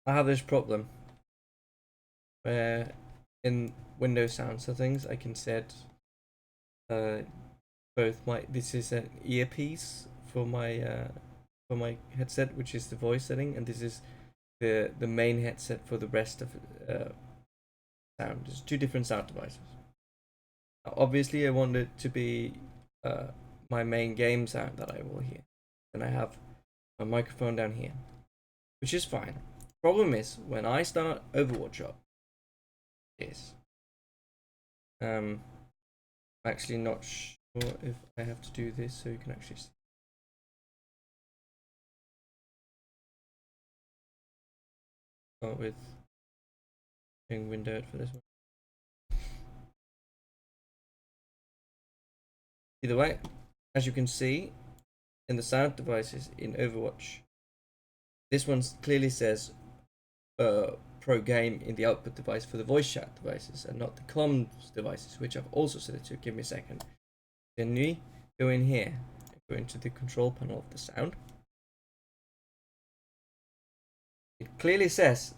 I have this problem where in Windows sound settings I can set uh, both my this is an earpiece for my headset, which is the voice setting, and this is the main headset for the rest of sound. There's two different sound devices. Obviously, I want it to be uh, my main game sound that I will hear, and I have my microphone down here, which is fine. Problem is when I start Overwatch up, is I'm actually not sure if I have to do this so you can actually see. Start with being windowed for this one. Either way, as you can see in the sound devices in Overwatch, this one clearly says pro game in the output device for the voice chat devices and not the comms devices, which I've also set it to. Give me a second. Then we go in here, go into the control panel of the sound. It clearly says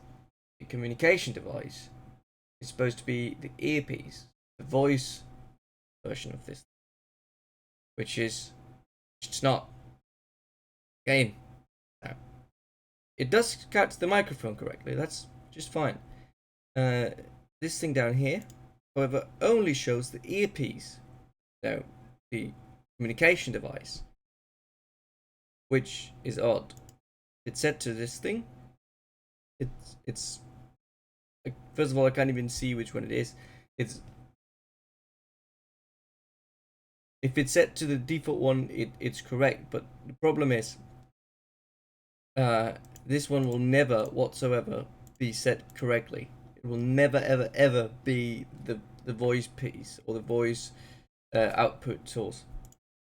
the communication device is supposed to be the earpiece, the voice version of this, which is it's not game. Now, it does catch the microphone correctly. That's just fine. This thing down here, however, only shows the earpiece, so the communication device, which is odd. It's set to this thing. It's like, first of all, I can't even see which one it is. It's if it's set to the default one, it's correct. But the problem is, this one will never whatsoever be set correctly. It will never ever ever be the voice piece or the voice output source.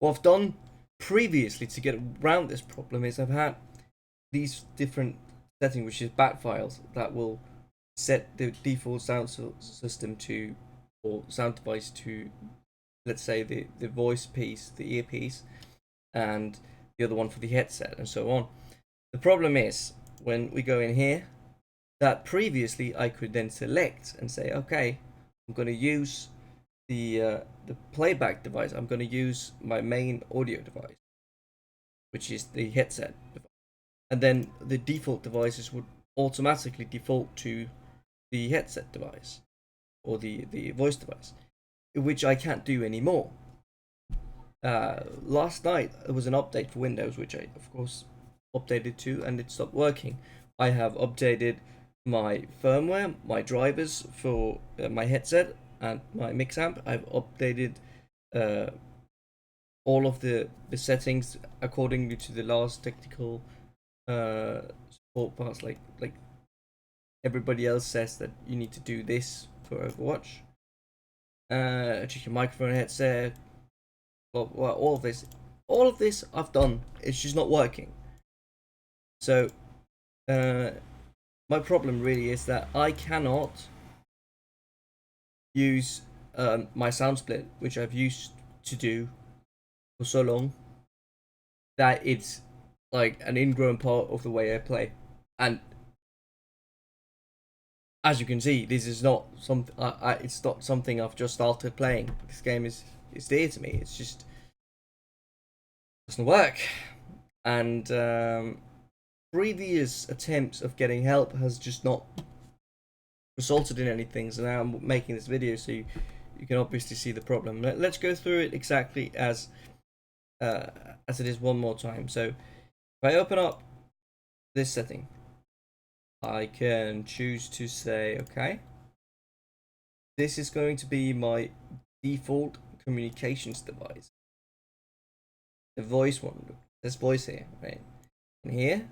What I've done previously to get around this problem is I've had these different settings, which is back files that will set the default sound system to or sound device to, let's say, the voice piece, the earpiece, and the other one for the headset, and so on. The problem is when we go in here that previously I could then select and say, okay, I'm going to use the playback device. I'm going to use my main audio device, which is the headset device. And then the default devices would automatically default to the headset device or the voice device, which I can't do anymore. Last night there was an update for Windows, which I of course updated to, and it stopped working. I have updated my firmware, my drivers for my headset and my mix amp. I've updated uh, all of the settings according to the last technical support parts. Like everybody else says that you need to do this for Overwatch. Check your microphone, headset, well, all of this I've done. It's just not working. So my problem really is that I cannot use my sound split, which I've used to do for so long, that it's like an ingrown part of the way I play. And as you can see, this is not something. It's not something I've just started playing. This game is dear to me. It's just doesn't work. And previous attempts of getting help has just not resulted in anything. So now I'm making this video so you can obviously see the problem. Let's go through it exactly as it is one more time. So if I open up this setting, I can choose to say, okay, this is going to be my default communications device. The voice one, this voice here, right? And here,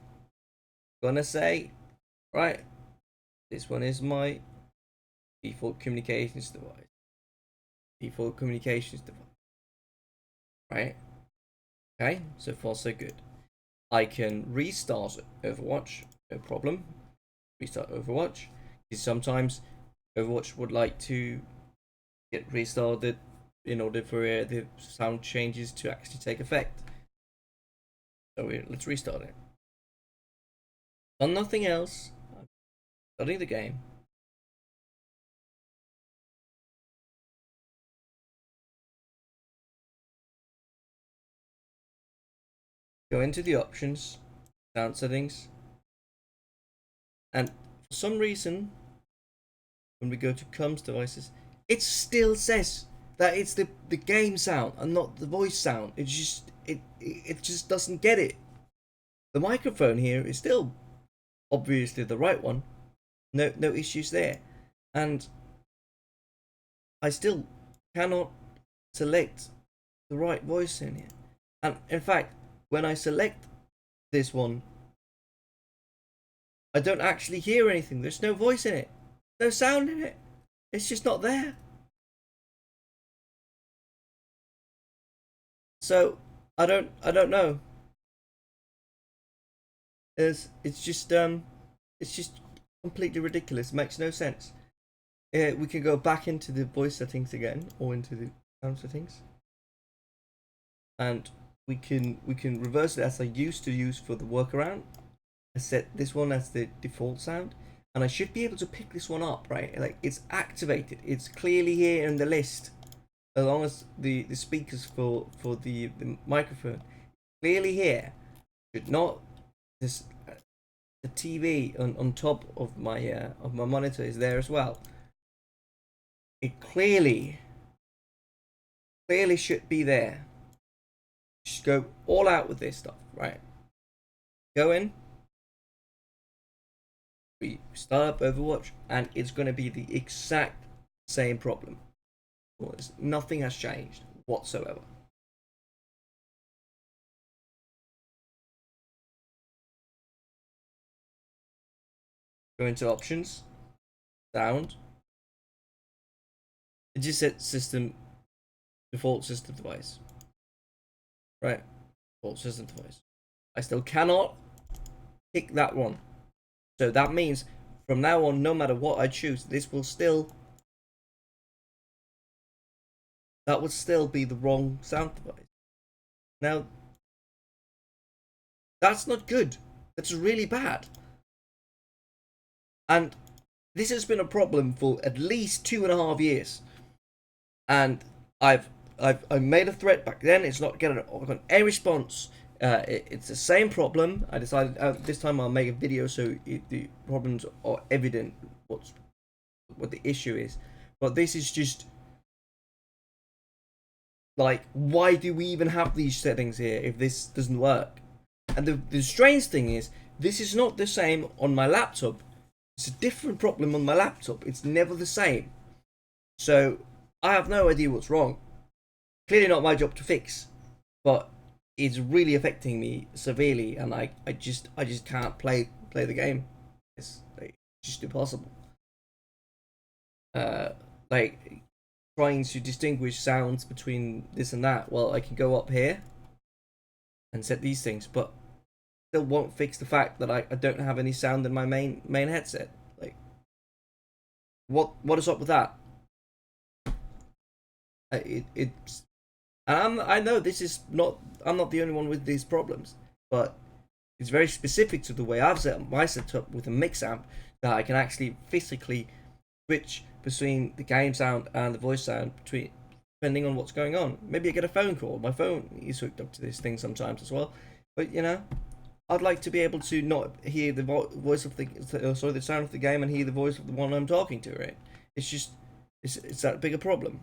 I'm gonna say, right, this one is my default communications device. Default communications device. Right? Okay, so far so good. I can restart Overwatch, no problem. Restart Overwatch. Because sometimes Overwatch would like to get restarted in order for the sound changes to actually take effect. So let's restart it. Done nothing else. Starting the game. Go into the options, sound settings, and for some reason, when we go to comms devices, it still says that it's the game sound and not the voice sound. It just doesn't get it. The microphone here is still obviously the right one. No issues there. And I still cannot select the right voice in here. And in fact, when I select this one, I don't actually hear anything. There's no voice in it. No sound in it. It's just not there. So I don't know. It's just completely ridiculous. It makes no sense. We can go back into the voice settings again, or into the sound settings, and we can reverse it as I used to use for the workaround. I set this one as the default sound, and I should be able to pick this one up, right? Like, it's activated. It's clearly here in the list, as long as the speakers for the microphone clearly here. Should not this the TV on top of my monitor is there as well. It clearly should be there. Just go all out with this stuff, right? Go in. We start up Overwatch, and it's going to be the exact same problem. Nothing has changed whatsoever. Go into options, sound. It just said system, default system device. Right, default system device. I still cannot pick that one. So that means from now on, no matter what I choose, this will still, that would still be the wrong sound device. Now, that's not good. That's really bad. And this has been a problem for at least 2.5 years. And I made a threat back then. It's not getting any response. It's the same problem. I decided this time I'll make a video so the problems are evident. What the issue is. But this is just like, why do we even have these settings here if this doesn't work? And the strange thing is, this is not the same on my laptop. It's a different problem on my laptop. It's never the same. So I have no idea what's wrong. Clearly not my job to fix, but it's really affecting me severely, and I just can't play the game. It's just impossible. Like trying to distinguish sounds between this and that. Well, I can go up here and set these things, but still won't fix the fact that I don't have any sound in my main headset. Like, what is up with that? It's, and I know this is not, I'm not the only one with these problems, but it's very specific to the way I've set my setup with a mix amp, that I can actually physically switch between the game sound and the voice sound, depending on what's going on. Maybe I get a phone call. My phone is hooked up to this thing sometimes as well, but you know, I'd like to be able to not hear the voice of the sound of the game and hear the voice of the one I'm talking to, right? It's just, it's that bigger problem.